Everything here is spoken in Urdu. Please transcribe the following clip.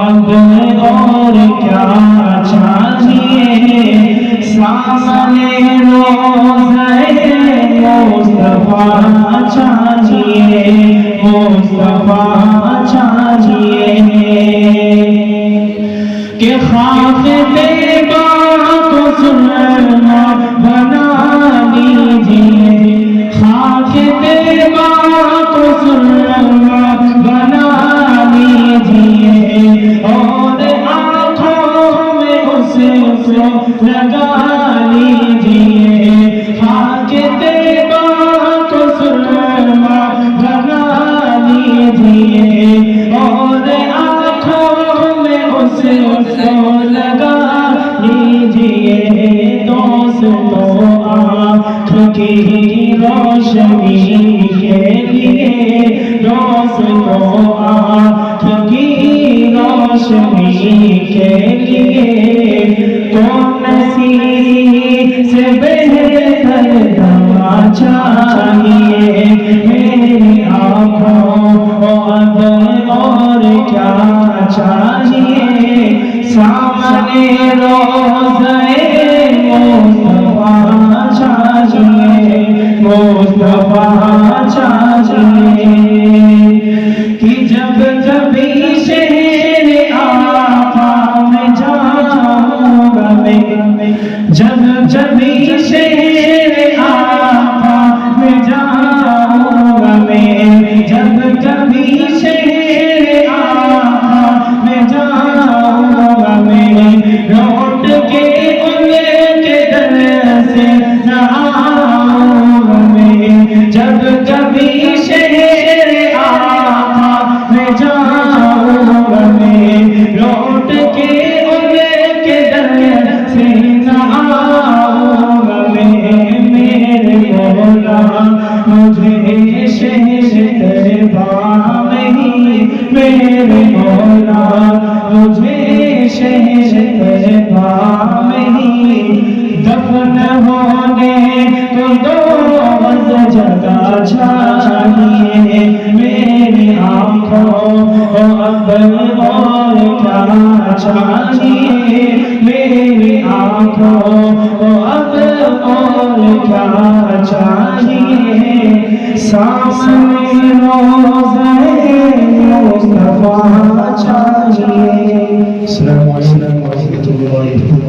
اب اور کیا چاہیے سامنے روضہ مصطفیٰ چاہیے مصطفیٰ چاہیے کہ خاک طیبہ کو سرما بنا لیجیے خاک طیبہ کو سرما بنا لیجیے اور آنکھوں میں اسے لگا لیجیے خاک طیبہ کو سرما بنا لیجیے اور آنکھوں میں اسے لگا لیجیے دوستو آنکھ کی روشنی کے لیے دوستو آنکھ کی روشنی کے لیے کون سی سے بہتر دوا چاہیے میری آنکھوں اب اور کیا چاہیے سامنے روضہ مصطفیٰ چاہیے مصطفیٰ چاہیے کہ جب کبھی شہر آقا میں جاؤں گا میں جب کبھی شہر آقا میں جاؤں گا میں جب کبھی شہر آقا میں جاؤں گا میں لوٹ کے ان کے در سے نہ آؤں گا میں جب کبھی شہر آقا میں جاؤں گا میں لوٹ کے ان کے در سے نہ آؤں گا میں میرے مولا مجھے شہر طیبہ نہیں میرے مولا مجھے شہر طیبہ نہیں دفن ہونے کو دو گز جگہ چاہیے میری آنکھوں اب اور کیا چاہیے میری آنکھوں اب اور کیا چاہیے سامنے روضہ مصطفیٰ چاہیے. السلام علیکم ورحمۃ اللہ.